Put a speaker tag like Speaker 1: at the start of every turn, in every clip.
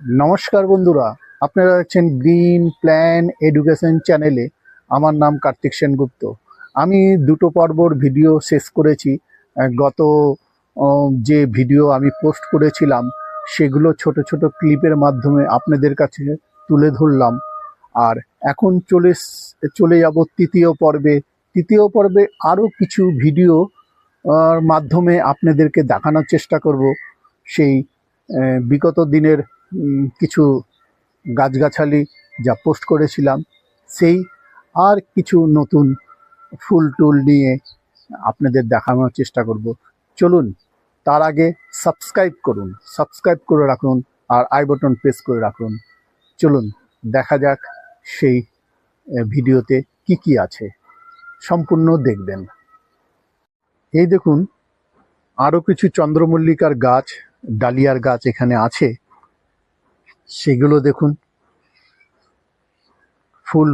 Speaker 1: নমস্কার বন্ধুরা, আপনারা দেখছেন গ্রিন প্ল্যান এডুকেশন চ্যানেলে। আমার নাম কার্তিক সেনগুপ্ত। আমি দুটো পর্বর ভিডিও শেষ করেছি। গত যে ভিডিও আমি পোস্ট করেছিলাম সেগুলো ছোট ছোট ক্লিপের মাধ্যমে আপনাদের কাছে তুলে ধরলাম। আর এখন চলে যাব তৃতীয় পর্বে। তৃতীয় পর্বে আরও কিছু ভিডিও মাধ্যমে আপনাদেরকে দেখানোর চেষ্টা করব সেই বিগত দিনের কিছু গাছগাছালি যা পোস্ট করেছিলাম সেই, আর কিছু নতুন ফুল টুল নিয়ে আপনাদের দেখানোর চেষ্টা করব। চলুন, তার আগে সাবস্ক্রাইব করে রাখুন আর আই বাটন প্রেস করে রাখুন। চলুন দেখা যাক সেই ভিডিওতে কি কি আছে, সম্পূর্ণ দেখবেন। এই দেখুন, আরও কিছু চন্দ্রমল্লিকার গাছ, ডালিয়ার গাছ এখানে আছে। সেগুলো দেখুন, ফুল,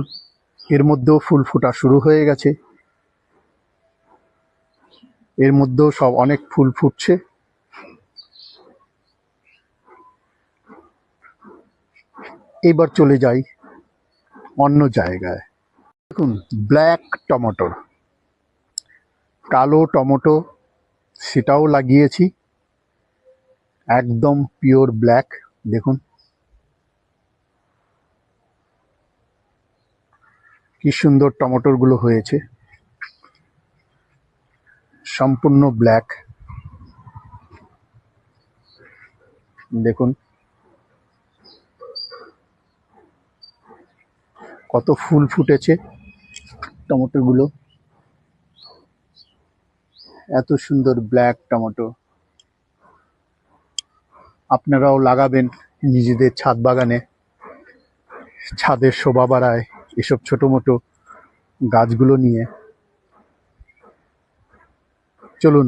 Speaker 1: এর মধ্যেও ফুল ফোটা শুরু হয়ে গেছে। এর মধ্যেও সব অনেক ফুল ফুটছে। এবার চলে যাই অন্য জায়গায়। দেখুন, ব্ল্যাক টমেটো, কালো টমেটো, সেটাও লাগিয়েছি, একদম পিওর ব্ল্যাক। দেখুন কি সুন্দর টমেটোগুলো হয়েছে, সম্পূর্ণ ব্ল্যাক। দেখুন কত ফুল ফুটেছে টমেটোগুলো, এত সুন্দর ব্ল্যাক টমেটো। আপনারাও লাগাবেন নিজেদের ছাদ বাগানে, ছাদের শোভা বাড়ায় এসব ছোটো মোটো গাছগুলো নিয়ে। চলুন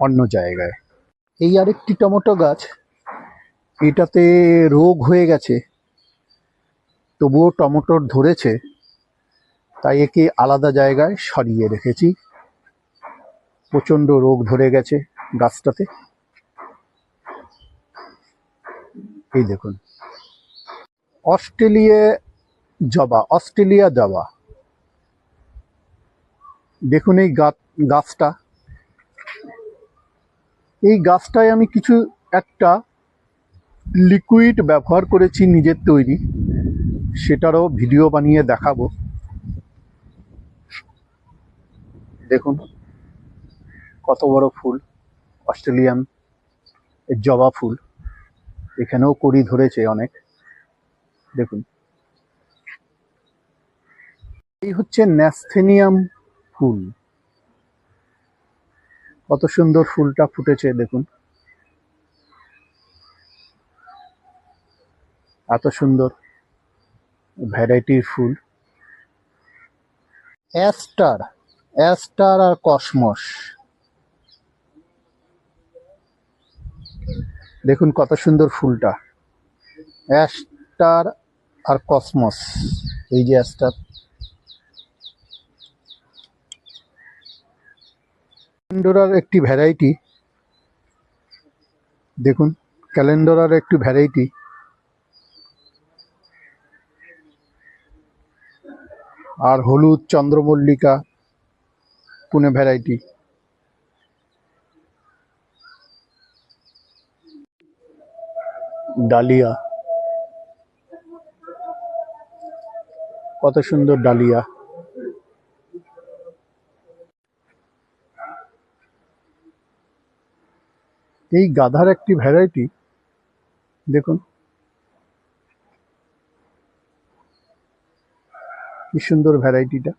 Speaker 1: অন্য জায়গায়। এই আরেকটি টমেটো গাছ, এটাতে রোগ হয়ে গেছে, তবুও টমেটোর ধরেছে, তাই একে আলাদা জায়গায় সরিয়ে রেখেছি। প্রচণ্ড রোগ ধরে গেছে গাছটাতে। এই দেখুন, অস্ট্রেলিয়া জবা। দেখুন এই গাছটায় আমি কিছু একটা লিকুইড ব্যবহার করেছি নিজের তৈরি, সেটারও ভিডিও বানিয়ে দেখাবো। দেখুন কত বড় ফুল, অস্ট্রেলিয়ান জবা ফুল। এখানেও কড়ি ধরেছে অনেক। দেখুন, এই হচ্ছে ন্যাসথেনিয়াম ফুল। কত সুন্দর ফুলটা ফুটেছে দেখুন, এত সুন্দর ভ্যারাইটির ফুল। অ্যাস্টার আর কসমস, দেখুন কত সুন্দর ফুলটা। অ্যাস্টার আর কসমস, এই যে অ্যাস্টার। ক্যালেন্ডোরার একটি ভ্যারাইটি, দেখুন ক্যালেন্ডোরার একটি ভ্যারাইটি। আর হলুদ চন্দ্রমল্লিকা পুনে ভ্যারাইটি। ডালিয়া, কত সুন্দর ডালিয়া। এই গাধার একটি ভ্যারাইটি, দেখুন কি সুন্দর ভ্যারাইটিটা।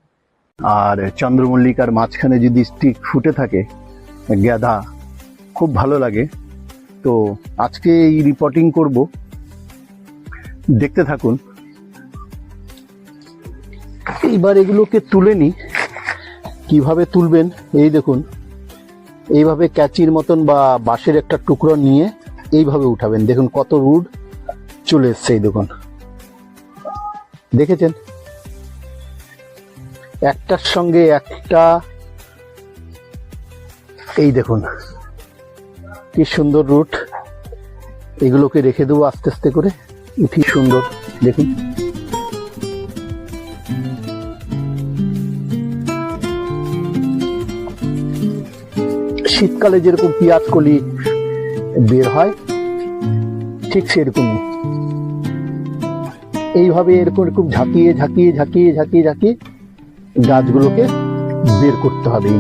Speaker 1: আর চন্দ্রমল্লিকার মাঝখানে যদি স্টিক ফুটে থাকে গাধা, খুব ভালো লাগে। তো আজকে এই রিপোর্টিং করব, দেখতে থাকুন। এইবার এগুলোকে তুলে নিই। কিভাবে তুলবেন, এই দেখুন, এইভাবে ক্যাচির মতন বা বাঁশের একটা টুকরো নিয়ে এইভাবে উঠাবেন। দেখুন কত রুট চলে এসছে, এই দেখুন, দেখেছেন একটার সঙ্গে একটা। এই দেখুন কি সুন্দর রুট, এগুলোকে রেখে দেবো আস্তে আস্তে করে। কি সুন্দর দেখুন। শীতকালে যেরকম পেঁয়াজ কলি বের হয় ঠিক সেরকমই এইভাবে এরকম এরকম ঝাঁকিয়ে ঝাঁকিয়ে ঝাঁকিয়ে ঝাঁকিয়ে ঝাঁকিয়ে গাছগুলোকে বের করতে হবে।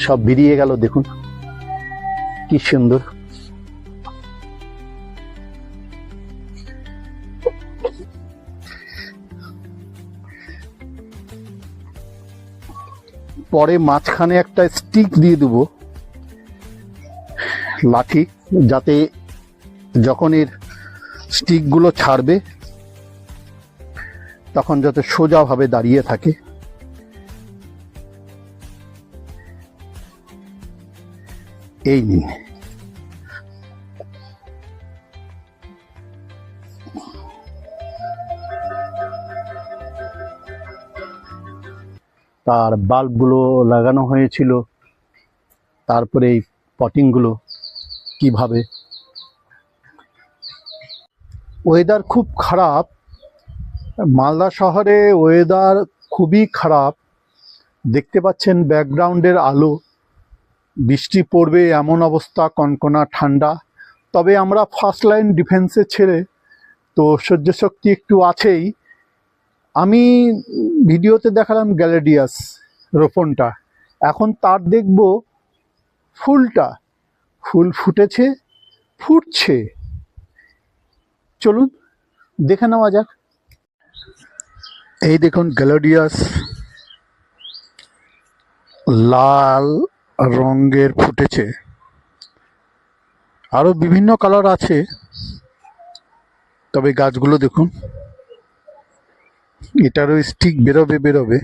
Speaker 1: সব বেরিয়ে গেল দেখুন কি সুন্দর। পরে মাঝখানে একটা স্টিক দিয়ে দেবো, লাঠি, যাতে যখন এর স্টিকগুলো ছাড়বে তখন যাতে সোজাভাবে দাঁড়িয়ে থাকে। এই নিন। তার বাল্বগুলো লাগানো হয়েছিল, তারপরে এই পটিংগুলো কিভাবে। ওয়েদার খুব খারাপ, মালদা শহরে ওয়েদার খুবই খারাপ। দেখতে পাচ্ছেন ব্যাকগ্রাউন্ডের আলো, বৃষ্টি পড়বে এমন অবস্থা, কনকনা ঠান্ডা। তবে আমরা ফার্স্ট লাইন ডিফেন্সে ছেড়ে তো সহ্য শক্তি একটু আছেই। আমি ভিডিওতে দেখালাম গ্যালেডিয়াস রোপণটা, এখন তার দেখব ফুলটা। ফুল ফুটেছে, ফুটছে, চলুন দেখে নেওয়া যাক। এই দেখুন গ্যালেডিয়াস লাল রঙের ফুটেছে, আরো বিভিন্ন কালার আছে, তবে গাছগুলো দেখুন, এটারও স্টিক বেরোবে।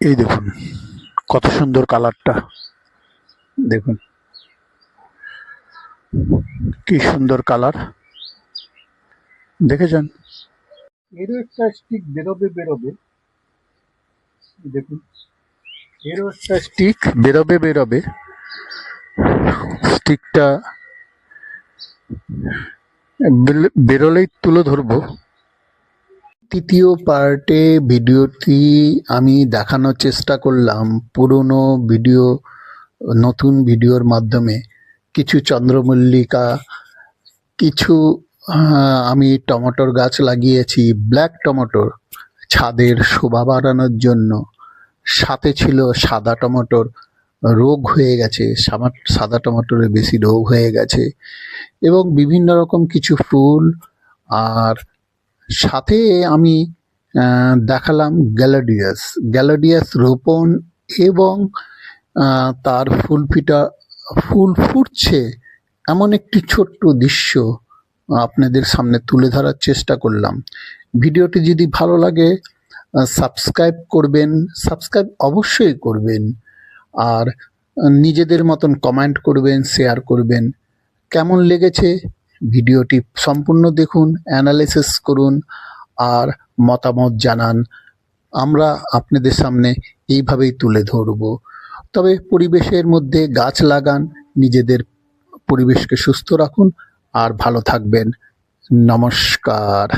Speaker 1: এই দেখুন কত সুন্দর কালারটা, দেখুন কি সুন্দর কালার, দেখেছেন? এরও একটা স্টিক বেরোবে, দেখুন এরও একটা স্টিক বেরোবে। স্টিকটা বেরোলেই তুলে ধরবো। তৃতীয় পার্টে ভিডিওটি আমি দেখানোর চেষ্টা করলাম পুরনো ভিডিও নতুন ভিডিওর মাধ্যমে। কিছু চন্দ্রমল্লিকা, কিছু আমি টমেটোর গাছ লাগিয়েছি, ব্ল্যাক টমেটোর, ছাদের শোভা বাড়ানোর জন্য। সাথে ছিল সাদা টমেটোর, রোগ হয়ে গেছে, সাদা টমেটোরে বেশি রোগ হয়ে গেছে, এবং বিভিন্ন রকম কিছু ফুল। আর সাথে আমি দেখালাম গ্যালেডিয়াস রোপণ, এবং তার ফুল ফুটছে এমন একটি ছোট্ট দৃশ্য আপনাদের সামনে তুলে ধরার চেষ্টা করলাম। ভিডিওটি যদি ভালো লাগে সাবস্ক্রাইব করবেন, সাবস্ক্রাইব অবশ্যই করবেন, আর নিজেদের মতন কমেন্ট করবেন, শেয়ার করবেন। কেমন লেগেছে ভিডিওটি সম্পূর্ণ দেখুন, অ্যানালাইসিস করুন আর মতামত জানান। আমরা আপনাদের সামনে এইভাবেই তুলে ধরব। তবে পরিবেশের মধ্যে গাছ লাগান, নিজেদের পরিবেশকে সুস্থ রাখুন আর ভালো থাকবেন। নমস্কার।